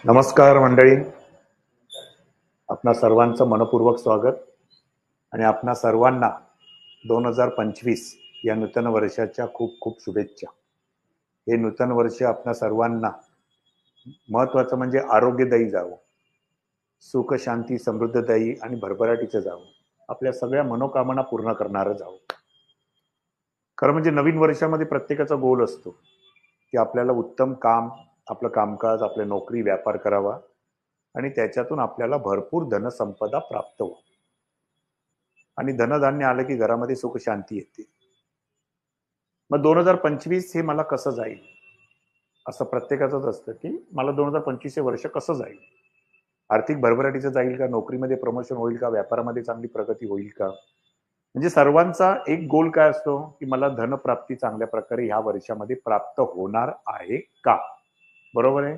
नमस्कार मंडळी, आपणा सर्वांचं मनपूर्वक स्वागत आणि आपणा सर्वांना 2025 या नूतन वर्षाच्या खूप खूप शुभेच्छा. हे नूतन वर्ष आपणा सर्वांना महत्वाचं म्हणजे आरोग्यदायी जावं, सुख शांती समृद्धदायी आणि भरभराटीचं जावं, आपल्या सगळ्या मनोकामना पूर्ण करणारं जावं. खरं म्हणजे नवीन वर्षामध्ये प्रत्येकाचा गोल असतो की आपल्याला उत्तम काम, आपलं कामकाज, आपल्या नोकरी व्यापार करावा आणि त्याच्यातून आपल्याला भरपूर धनसंपदा प्राप्त हो आणि धनधान्य आलं की घरामध्ये सुख शांती येते. मग 2025 हे मला कसं जाईल असं प्रत्येकाचंच असतं की मला 2025 हे वर्ष कसं जाईल, आर्थिक भरभराटीचं जाईल का, नोकरीमध्ये प्रमोशन होईल का, व्यापारामध्ये चांगली प्रगती होईल का. म्हणजे सर्वांचा एक गोल काय असतो की मला धनप्राप्ती चांगल्या प्रकारे ह्या वर्षामध्ये प्राप्त होणार आहे का. बरोबर आहे.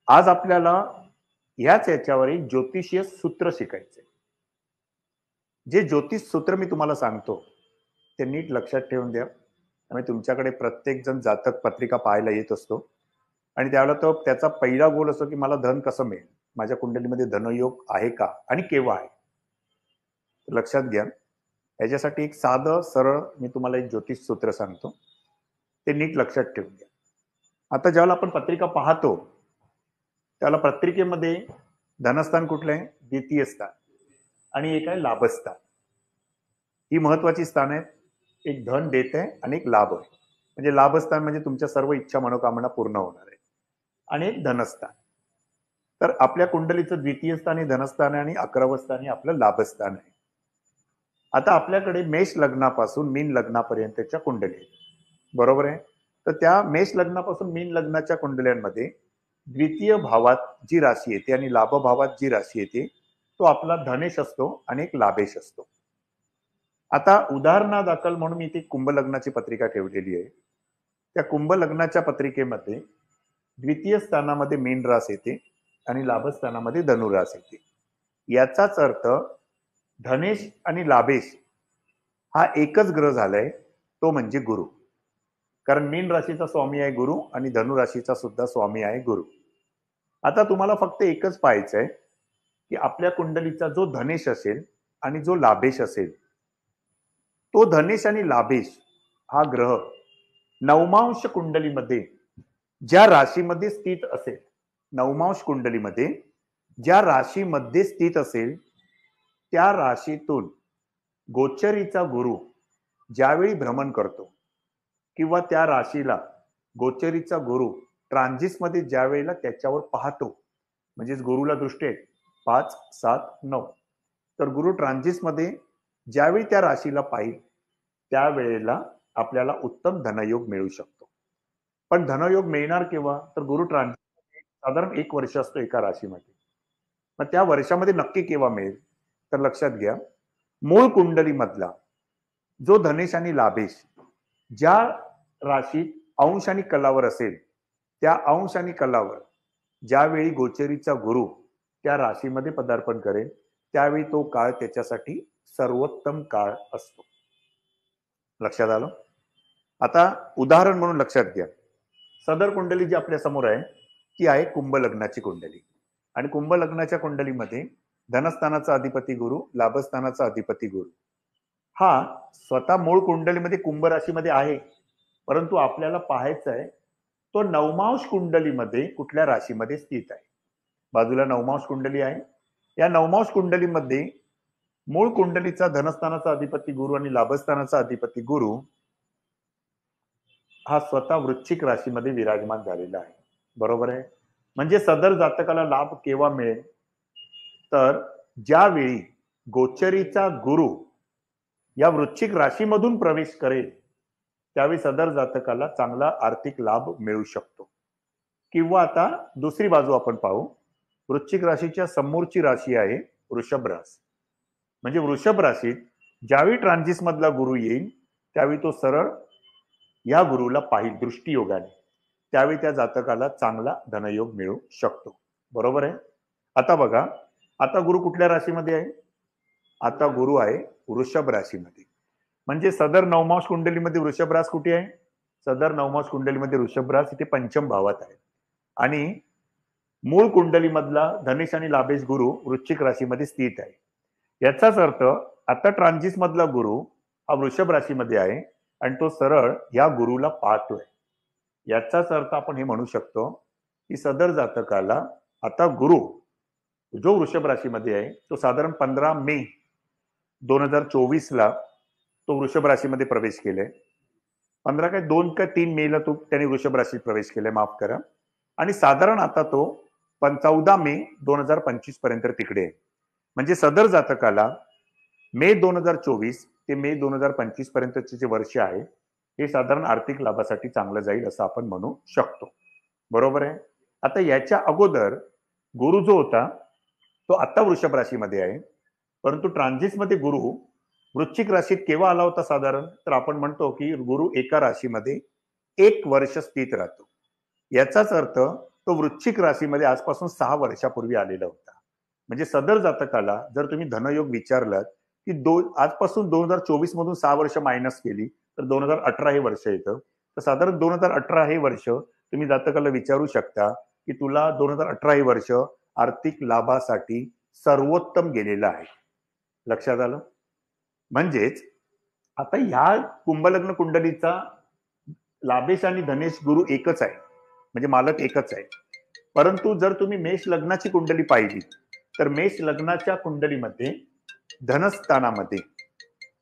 आज आपल्याला ह्याच याच्यावर एक ज्योतिषीय सूत्र शिकायचे. जे ज्योतिष सूत्र मी तुम्हाला सांगतो ते नीट लक्षात ठेवून द्या. आणि तुमच्याकडे प्रत्येक जण जातक पत्रिका पाहायला येत असतो आणि त्यावेळेला तो त्याचा पहिला गोल असतो की मला धन कसं मिळेल, माझ्या कुंडलीमध्ये धनयोग आहे का आणि केव्हा आहे. लक्षात घ्या. याच्यासाठी एक साधं सरळ मी तुम्हाला एक ज्योतिष सूत्र सांगतो, ते नीट लक्षात ठेवून घ्या. आता ज्यावेळेला आपण पत्रिका पाहतो त्याला पत्रिकेमध्ये धनस्थान कुठलं आहे, द्वितीय स्थान, आणि एक आहे लाभस्थान. ही महत्वाची स्थान आहेत. एक धन देत आहे आणि एक लाभ आहे. म्हणजे लाभस्थान म्हणजे तुमच्या सर्व इच्छा मनोकामना पूर्ण होणार आहे, आणि एक धनस्थान. तर आपल्या कुंडलीचं द्वितीय स्थान हे धनस्थान आहे आणि 11वं स्थान हे आपलं लाभस्थान आहे. आता आपल्याकडे मेष लग्नापासून मीन लग्नापर्यंतच्या कुंडली आहेत, बरोबर आहे. तर त्या मेष लग्नापासून मीन लग्नाच्या कुंडल्यांमध्ये द्वितीय भावात जी राशी येते आणि लाभ भावात जी राशी येते तो आपला धनेश असतो आणि एक लाभेश असतो. आता उदाहरणादाखल म्हणून मी ती कुंभ लग्नाची पत्रिका ठेवलेली आहे. त्या कुंभ लग्नाच्या पत्रिकेमध्ये द्वितीय स्थानामध्ये मीन रास येते आणि लाभस्थानामध्ये धनुरास येते. याचाच अर्थ धनेश आणि लाभेश हा एकच ग्रह झालाय, तो म्हणजे गुरु. कारण मीन राशीचा स्वामी आहे गुरु आणि धनुराशीचा सुद्धा स्वामी आहे गुरु. आता तुम्हाला फक्त एकच पाहायचं आहे की आपल्या कुंडलीचा जो धनेश असेल आणि जो लाभेश असेल, तो धनेश आणि लाभेश हा ग्रह नवमांश कुंडलीमध्ये ज्या राशीमध्ये स्थित असेल, नवमांश कुंडलीमध्ये ज्या राशीमध्ये स्थित असेल त्या राशीतून गोचरीचा गुरु ज्यावेळी भ्रमण करतो किंवा त्या राशीला गोचरीचा गुरु ट्रान्झिटमध्ये ज्या वेळेला त्याच्यावर पाहतो, म्हणजेच गुरुला दृष्टी आहे 5, 7, 9, तर गुरु ट्रान्झिटमध्ये ज्यावेळी त्या राशीला पाहिल त्यावेळेला आपल्याला उत्तम धनयोग मिळू शकतो. पण धनयोग मिळणार केव्हा, तर गुरु ट्रान्झिट साधारण 1 वर्ष असतो एका राशीमध्ये. मग त्या वर्षामध्ये नक्की केव्हा मिळेल, तर लक्षात घ्या. मूळ कुंडलीमधला जो धनेश आणि लाभेश ज्या राशीत अंश आणि कलावर असेल, त्या अंश आणि कलावर ज्यावेळी गोचरीचा गुरु त्या राशीमध्ये पदार्पण करेल त्यावेळी तो काळ त्याच्यासाठी सर्वोत्तम काळ असतो. लक्षात आलं. आता उदाहरण म्हणून लक्षात घ्या. सदर कुंडली जी आपल्या समोर आहे ती आहे कुंभ लग्नाची कुंडली. आणि कुंभ लग्नाच्या कुंडलीमध्ये धनस्थानाचा अधिपती गुरु, लाभस्थानाचा अधिपती गुरु हा स्वतः मूळ कुंडलीमध्ये कुंभ राशीमध्ये आहे, परंतु आपल्याला पाहायचं आहे तो नवमांश कुंडलीमध्ये कुठल्या राशीमध्ये स्थित आहे. बाजूला नवमांश कुंडली आहे. या नवमांश कुंडलीमध्ये मूळ कुंडलीचा धनस्थानाचा अधिपती गुरु आणि लाभस्थानाचा अधिपती गुरु हा स्वतः वृश्चिक राशीमध्ये विराजमान झालेला आहे, बरोबर आहे. म्हणजे सदर जातकाला लाभ केव्हा मिळेल, तर ज्यावेळी गोचरीचा गुरु या वृश्चिक राशीमधून प्रवेश करेल त्यावेळी सदर जातकाला चांगला आर्थिक लाभ मिळू शकतो. किंवा आता दुसरी बाजू आपण पाहू. वृश्चिक राशीच्या समोरची राशी आहे वृषभ रास. म्हणजे वृषभ राशीत ज्यावेळी ट्रान्झिट मधला गुरु येईल त्यावेळी तो सरळ या गुरुला पाहिल दृष्टीयोगाने, त्यावेळी त्या जातकाला चांगला धनयोग मिळू शकतो, बरोबर आहे. आता बघा, आता गुरु कुठल्या राशीमध्ये आहे, आता गुरु आहे वृषभ राशीमध्ये. म्हणजे सदर नवमांश कुंडलीमध्ये वृषभ रास कुठे आहे, सदर नवमांश कुंडलीमध्ये वृषभ रास इथे पंचम भावात आहे. आणि मूळ कुंडलीमधला धनेश आणि लाभेश गुरु वृश्चिक राशीमध्ये स्थित आहे. याचाच अर्थ आता ट्रान्झिट मधला गुरु हा वृषभ राशीमध्ये आहे आणि तो सरळ या गुरुला पाहतोय. याचाच अर्थ आपण हे म्हणू शकतो की सदर जातकाला आता गुरु जो वृषभ राशीमध्ये आहे तो साधारण 15 मे 2024 ला तो वृषभ राशीमध्ये प्रवेश केलाय. 2 का 3 मे ला तो त्याने वृषभ राशीत प्रवेश केलाय, माफ करा. आणि साधारण आता तो 14 मे 2025 पर्यंत तिकडे आहे. म्हणजे सदर जातकाला मे 2024 ते मे 2025 पर्यंतचे जे वर्ष आहे हे साधारण आर्थिक लाभासाठी चांगलं जाईल असं आपण म्हणू शकतो. बरोबर आहे. आता याच्या अगोदर गुरु जो होता तो आता वृषभ राशीमध्ये आहे, परंतु ट्रान्झिटमध्ये गुरु वृश्चिक राशीत केव्हा आला होता साधारण, तर आपण म्हणतो की गुरु एका राशीमध्ये 1 वर्ष स्थित राहतो. याचाच अर्थ तो वृश्चिक राशीमध्ये आजपासून 6 वर्षापूर्वी आलेला होता. म्हणजे सदर जातकाला जर तुम्ही धनयोग विचारलात की आजपासून 2024 मधून 6 वर्ष मायनस केली तर 2018 हे वर्ष येतं. तर साधारण 2018 हे वर्ष तुम्ही जातकाला विचारू शकता की तुला 2018 हे वर्ष आर्थिक लाभासाठी सर्वोत्तम गेलेलं आहे. लक्षात आलं. म्हणजेच आता ह्या कुंभलग्न कुंडलीचा लाभेश आणि धनेश गुरु एकच आहे, म्हणजे मालक एकच आहे. परंतु जर तुम्ही मेष लग्नाची कुंडली पाहिली तर मेष लग्नाच्या कुंडलीमध्ये धनस्थानामध्ये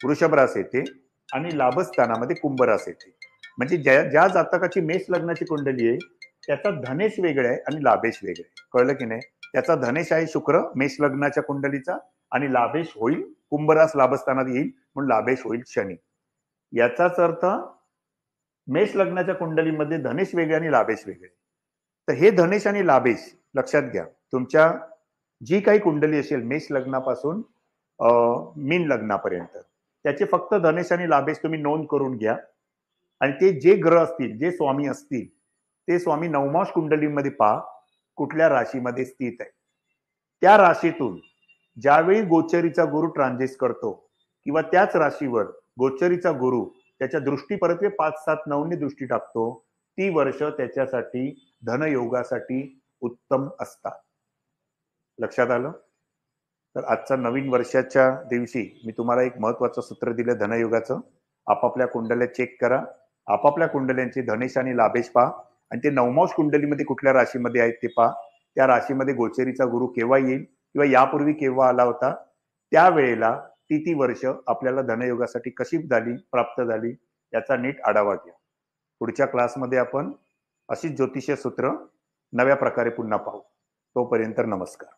वृषभ रास येते आणि लाभस्थानामध्ये कुंभ रास येते. म्हणजे ज्या जातकाची मेष लग्नाची कुंडली आहे त्याचा धनेश वेगळा आहे आणि लाभेश वेगळा आहे. कळलं की नाही. त्याचा धनेश आहे शुक्र मेष लग्नाच्या कुंडलीचा आणि लाभेश होईल कुंभरास लाभस्थानात येईल म्हणून लाभेश होईल शनी. याचाच अर्थ मेष लग्नाच्या कुंडलीमध्ये धनेश वेगळे आणि लाभेश वेगळे. तर हे धनेश आणि लाभेश लक्षात घ्या. तुमच्या जी काही कुंडली असेल मेष लग्नापासून मीन लग्नापर्यंत त्याचे फक्त धनेश आणि लाभेश तुम्ही नोंद करून घ्या. आणि ते जे ग्रह असतील जे स्वामी असतील ते स्वामी नवमाश कुंडलीमध्ये पहा कुठल्या राशीमध्ये स्थित आहे. त्या राशीतून ज्यावेळी गोचरीचा गुरु ट्रान्झिट करतो किंवा त्याच राशीवर गोचरीचा गुरु त्याच्या दृष्टी परत्वे 5, 7, 9 ने दृष्टी टाकतो, ती वर्ष त्याच्यासाठी धनयोगासाठी उत्तम असतात. लक्षात आलं. तर आजच्या नवीन वर्षाच्या दिवशी मी तुम्हाला एक महत्वाचं सूत्र दिलं धनयोगाचं. आपापल्या कुंडल्या चेक करा, आपापल्या कुंडल्यांचे धनेश आणि लाभेश पहा आणि ते नवमाश कुंडलीमध्ये कुठल्या राशीमध्ये आहेत ते पहा. त्या राशीमध्ये गोचरीचा गुरु केव्हा येईल किंवा यापूर्वी केव्हा आला होता, त्यावेळेला ती वर्ष आपल्याला धनयोगासाठी कशी झाली प्राप्त झाली याचा नीट आढावा घ्या. पुढच्या क्लासमध्ये आपण अशीच ज्योतिष सूत्र नव्या प्रकारे पुन्हा पाहू. तोपर्यंत नमस्कार.